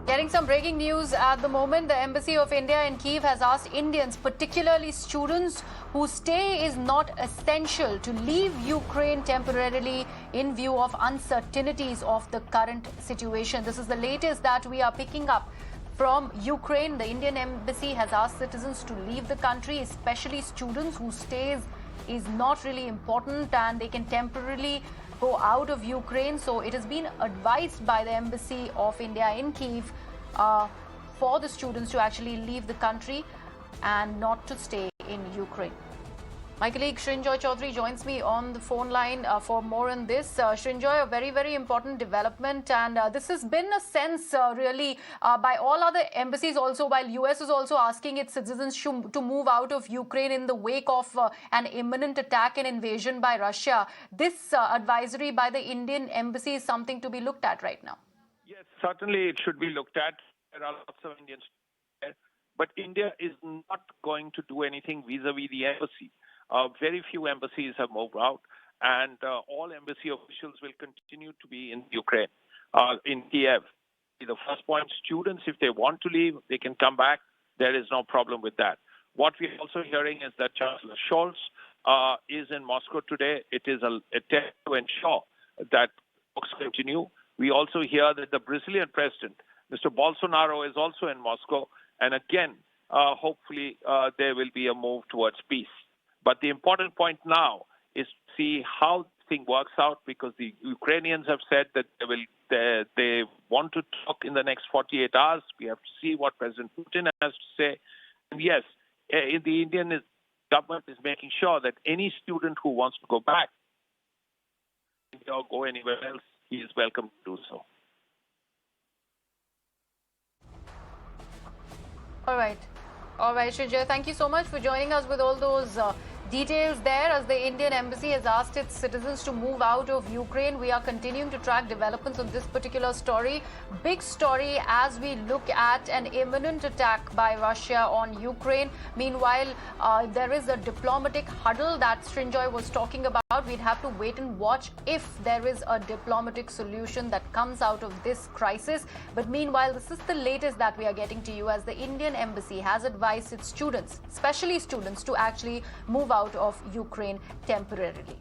Getting some breaking news at the moment. The Embassy of India in Kyiv has asked Indians, particularly students whose stay is not essential, to leave Ukraine temporarily in view of uncertainties of the current situation. This is the latest that we are picking up from Ukraine. The Indian Embassy has asked citizens to leave the country, especially students whose stays is not really important and they can temporarily go out of Ukraine. So it has been advised by the Embassy of India in Kyiv for the students to actually leave the country and not to stay in Ukraine. My colleague Srinjoy Chaudhary joins me on the phone line for more on this. Srinjoy, a very, very important development, and this has been a sense really by all other embassies also, while US is also asking its citizens to move out of Ukraine in the wake of an imminent attack and invasion by Russia. This advisory by the Indian embassy is something to be looked at right now. Yes, certainly it should be looked at. There are lots of Indians there, but India is not going to do anything vis-a-vis the embassy. Very few embassies have moved out, and all embassy officials will continue to be in Ukraine, in Kiev. The first point, students, if they want to leave, they can come back. There is no problem with that. What we're also hearing is that Chancellor Scholz is in Moscow today. It is an attempt to ensure that talks continue. We also hear that the Brazilian president, Mr. Bolosonaro, is also in Moscow. And again, hopefully there will be a move towards peace. But the important point now is to see how the thing works out, because the Ukrainians have said that they want to talk in the next 48 hours. We have to see what President Putin has to say. And yes, the Indian government is making sure that any student who wants to go back or go anywhere else, he is welcome to do so. All right, Srinjoy, thank you so much for joining us with all those details there. As the Indian Embassy has asked its citizens to move out of Ukraine, we are continuing to track developments on this particular story. Big story as we look at an imminent attack by Russia on Ukraine. Meanwhile, there is a diplomatic huddle that Srinjoy was talking about. We'd have to wait and watch if there is a diplomatic solution that comes out of this crisis. But meanwhile, this is the latest that we are getting to you, as the Indian Embassy has advised its students, especially students, to actually move out of Ukraine temporarily.